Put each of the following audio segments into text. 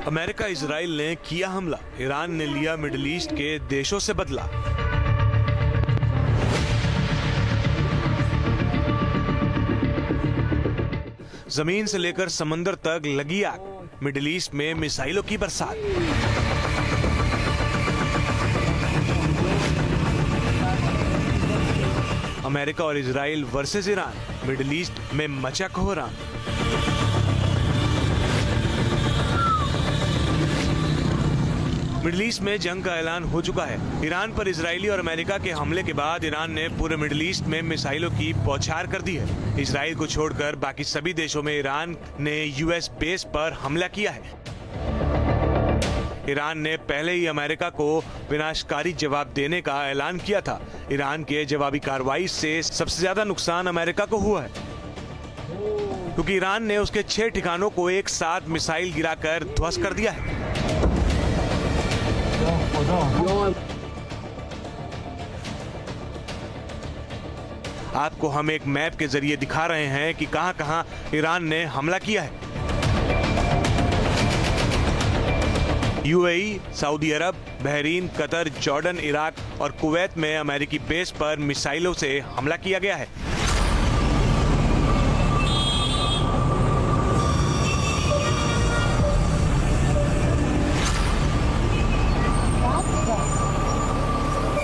America Israel ने किया हमला, ईरान ने लिया मिडिल ईस्ट के देशों से बदला। जमीन से लेकर समंदर तक लगी आग, मिडिल ईस्ट में मिसाइलों की बरसात। अमेरिका और Israel versus Iran, middle east में मचा कोहराम। मिडिल ईस्ट में जंग का ऐलान हो चुका है। ईरान पर इजरायली और अमेरिका के हमले के बाद ईरान ने पूरे मिडिल ईस्ट में मिसाइलों की बौछार कर दी है। इजराइल को छोड़कर बाकी सभी देशों में ईरान ने यूएस बेस पर हमला किया है। ईरान ने पहले ही अमेरिका को विनाशकारी जवाब देने का ऐलान किया था। ईरान के जवाबी कार्रवाई से सबसे ज्यादा नुकसान अमेरिका को हुआ है, क्योंकि ईरान ने उसके 6 ठिकानों को एक साथ मिसाइल गिराकर ध्वस्त कर दिया है। आपको हम एक मैप के जरिए दिखा रहे हैं कि कहां-कहां ईरान ने हमला किया है। यूएई, सऊदी अरब, बहरीन, कतर, जॉर्डन, इराक और कुवैत में अमेरिकी बेस पर मिसाइलों से हमला किया गया है।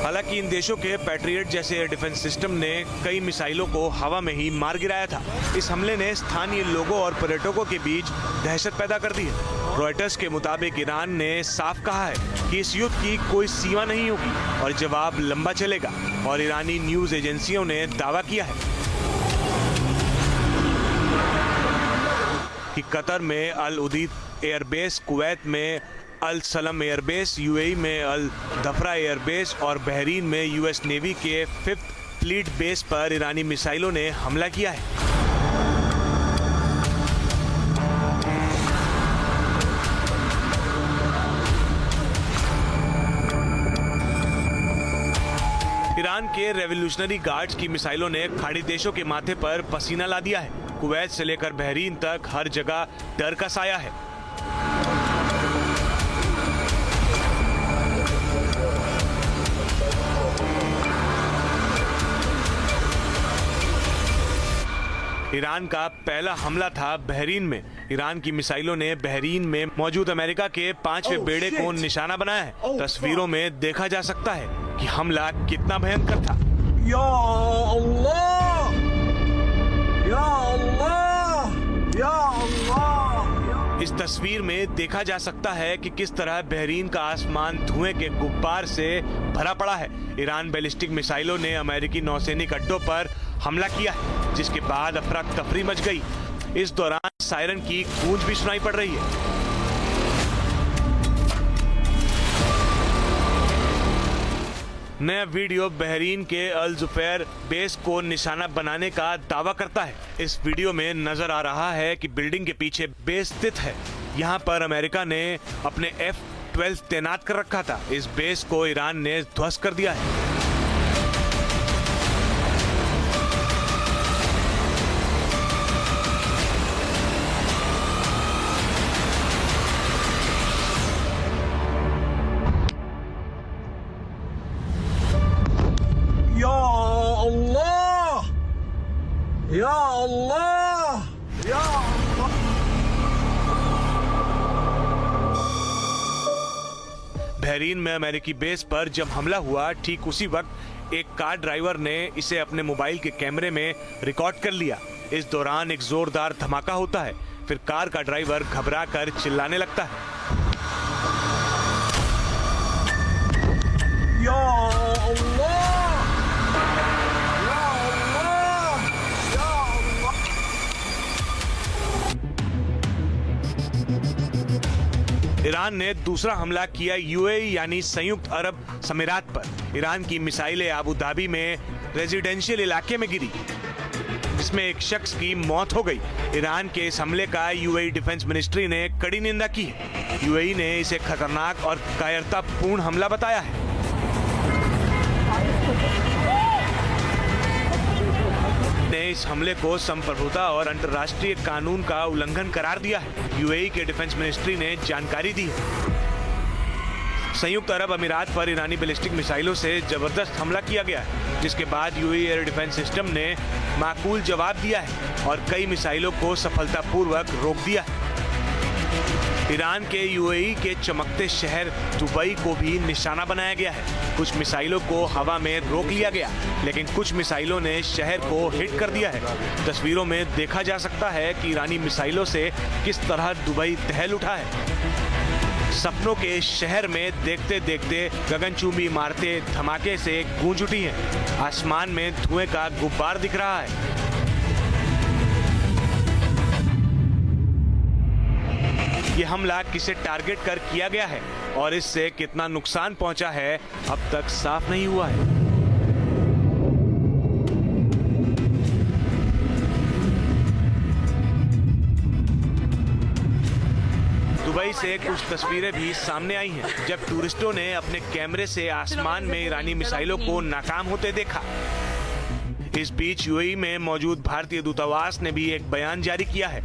हालांकि इन देशों के पैट्रियट जैसे एयर डिफेंस सिस्टम ने कई मिसाइलों को हवा में ही मार गिराया था। इस हमले ने स्थानीय लोगों और पर्यटकों के बीच दहशत पैदा कर दी है। रॉयटर्स के मुताबिक ईरान ने साफ कहा है कि इस युद्ध की कोई सीमा नहीं होगी और जवाब लंबा चलेगा, और ईरानी न्यूज एजेंसियों ने दावा किया है कि कतर में अल उदीद एयरबेस, कुवैत में अल सलम एयरबेस, यूएई में अल धफरा एयरबेस और बहरीन में यूएस नेवी के 5th फ्लीट बेस पर ईरानी मिसाइलों ने हमला किया है। ईरान के रेवोल्यूशनरी गार्ड्स की मिसाइलों ने खाड़ी देशों के माथे पर पसीना ला दिया है। कुवैत से लेकर बहरीन तक हर जगह डर का साया है। ईरान का पहला हमला था बहरीन में। ईरान की मिसाइलों ने बहरीन में मौजूद अमेरिका के 5वें बेड़े को निशाना बनाया है। तस्वीरों में देखा जा सकता है कि हमला कितना भयंकर था। या अल्लाह! या अल्लाह! या अल्लाह! इस तस्वीर में देखा जा सकता है कि किस तरह बहरीन का आसमान धुएं के गुब्बार से भरा पड़ा है। ईरान बैलिस्टिक मिसाइलों ने अमेरिकी नौसैनिक अड्डों पर हमला किया है, जिसके बाद अफरा तफरी मच गई। इस दौरान सायरन की गूंज भी सुनाई पड़ रही है। नया वीडियो बहरीन के अल जुफैर बेस को निशाना बनाने का दावा करता है। इस वीडियो में नजर आ रहा है कि बिल्डिंग के पीछे बेस स्थित है। यहाँ पर अमेरिका ने अपने F-12 तैनात कर रखा था। इस बेस को ईरान ने ध्वस्त कर दिया है। या अल्लाह! या अल्लाह! या अल्लाह! बहरीन में अमेरिकी बेस पर जब हमला हुआ, ठीक उसी वक्त एक कार ड्राइवर ने इसे अपने मोबाइल के कैमरे में रिकॉर्ड कर लिया। इस दौरान एक जोरदार धमाका होता है, फिर कार का ड्राइवर घबराकर चिल्लाने लगता है। या अल्लाह! ईरान ने दूसरा हमला किया यूएई यानी संयुक्त अरब अमीरात पर। ईरान की मिसाइलें अबू धाबी में रेजिडेंशियल इलाके में गिरी, जिसमें एक शख्स की मौत हो गई। ईरान के इस हमले का यूएई डिफेंस मिनिस्ट्री ने कड़ी निंदा की है। यूएई ने इसे खतरनाक और कायरतापूर्ण हमला बताया है। ने इस हमले को संप्रभुता और अंतर्राष्ट्रीय कानून का उल्लंघन करार दिया है। यूएई के डिफेंस मिनिस्ट्री ने जानकारी दी है। संयुक्त अरब अमीरात पर ईरानी बैलिस्टिक मिसाइलों से जबरदस्त हमला किया गया है, जिसके बाद यूएई एयर डिफेंस सिस्टम ने माकूल जवाब दिया है और कई मिसाइलों को सफलतापूर्वक रोक दिया है। ईरान के यूएई के चमकते शहर दुबई को भी निशाना बनाया गया है। कुछ मिसाइलों को हवा में रोक लिया गया, लेकिन कुछ मिसाइलों ने शहर को हिट कर दिया है। तस्वीरों में देखा जा सकता है कि ईरानी मिसाइलों से किस तरह दुबई दहल उठा है। सपनों के शहर में देखते देखते गगनचुंबी इमारतें धमाके से गूंज उठी हैं। आसमान में धुएं का गुब्बार दिख रहा है। ये हमला किसे टारगेट कर किया गया है और इससे कितना नुकसान पहुंचा है, अब तक साफ नहीं हुआ है। दुबई से कुछ तस्वीरें भी सामने आई हैं, जब टूरिस्टों ने अपने कैमरे से आसमान में ईरानी मिसाइलों को नाकाम होते देखा। इस बीच यूएई में मौजूद भारतीय दूतावास ने भी एक बयान जारी किया है।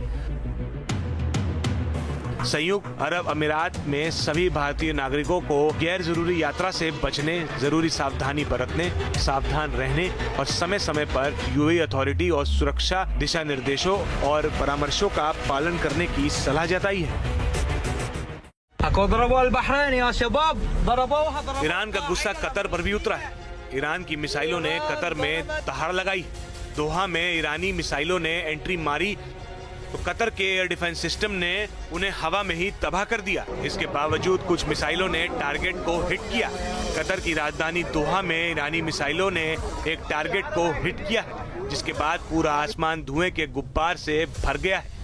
संयुक्त अरब अमीरात में सभी भारतीय नागरिकों को गैर जरूरी यात्रा से बचने, जरूरी सावधानी बरतने, सावधान रहने और समय समय पर यूएई अथॉरिटी और सुरक्षा दिशा निर्देशों और परामर्शों का पालन करने की सलाह जताई है। ईरान का गुस्सा कतर पर भी उतरा है। ईरान की मिसाइलों ने कतर में दहाड़ लगाई। दोहा में ईरानी मिसाइलों ने एंट्री मारी तो कतर के एयर डिफेंस सिस्टम ने उन्हें हवा में ही तबाह कर दिया। इसके बावजूद कुछ मिसाइलों ने टारगेट को हिट किया। कतर की राजधानी दोहा में ईरानी मिसाइलों ने एक टारगेट को हिट किया है, जिसके बाद पूरा आसमान धुएं के गुब्बार से भर गया है।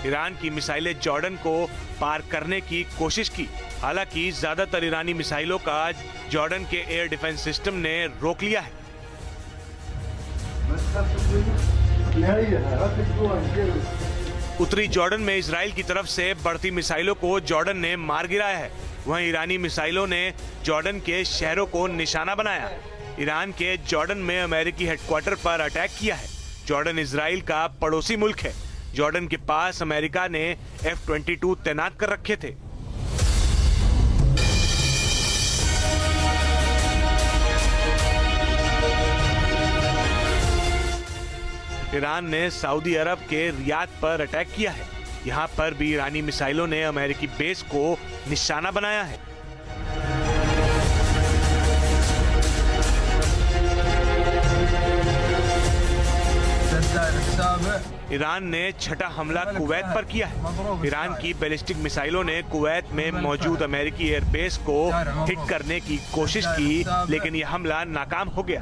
ईरान की मिसाइलें जॉर्डन को पार करने की कोशिश की। हालांकि ज्यादातर ईरानी मिसाइलों का जॉर्डन के एयर डिफेंस सिस्टम ने रोक लिया है। उत्तरी जॉर्डन में इजराइल की तरफ से बढ़ती मिसाइलों को जॉर्डन ने मार गिराया है। वहीं ईरानी मिसाइलों ने जॉर्डन के शहरों को निशाना बनाया। ईरान के जॉर्डन में अमेरिकी हेडक्वार्टर पर अटैक किया है। जॉर्डन इजराइल का पड़ोसी मुल्क है। जॉर्डन के पास अमेरिका ने F-22 तैनात कर रखे थे। ईरान ने सऊदी अरब के रियाद पर अटैक किया है। यहां पर भी ईरानी मिसाइलों ने अमेरिकी बेस को निशाना बनाया है। ईरान ने छठा हमला कुवैत पर किया है। ईरान की बैलिस्टिक मिसाइलों ने कुवैत में मौजूद अमेरिकी एयरबेस को हिट करने की कोशिश की, लेकिन यह हमला नाकाम हो गया।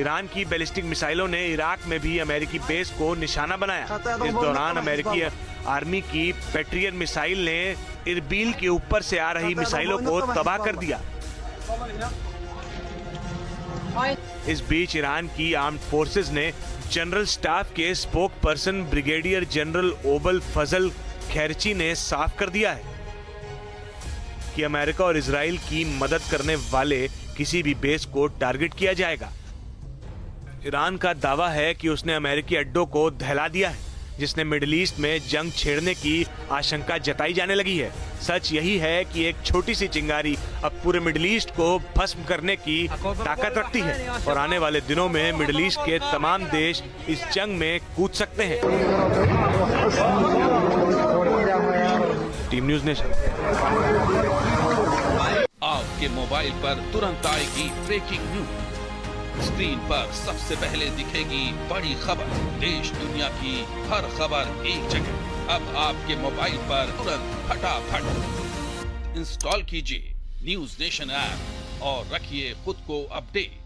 ईरान की बैलिस्टिक मिसाइलों ने इराक में भी अमेरिकी बेस को निशाना बनाया। इस दौरान अमेरिकी आर्मी की पैट्रियट मिसाइल ने इरबिल के ऊपर से आ रही मिसाइलों को तबाह कर दिया। इस बीच ईरान की आर्म्ड फोर्सेस ने जनरल स्टाफ के स्पोक पर्सन ब्रिगेडियर जनरल ओबल फजल खैरची ने साफ कर दिया है कि अमेरिका और इजराइल की मदद करने वाले किसी भी बेस को टारगेट किया जाएगा। ईरान का दावा है कि उसने अमेरिकी अड्डों को दहला दिया है, जिसने मिडिल ईस्ट में जंग छेड़ने की आशंका जताई जाने लगी है। सच यही है कि एक छोटी सी चिंगारी अब पूरे मिडिल ईस्ट को भस्म करने की ताकत रखती है और आने वाले दिनों में मिडिल ईस्ट के तमाम देश इस जंग में कूद सकते हैं। Team news nation. आपके मोबाइल पर तुरंत आएगी ब्रेकिंग न्यूज। स्क्रीन पर सबसे पहले दिखेगी बड़ी खबर। देश दुनिया की हर खबर एक जगह। अब आपके मोबाइल पर तुरंत फटाफट इंस्टॉल कीजिए न्यूज़ नेशन ऐप और रखिए खुद को अपडेट।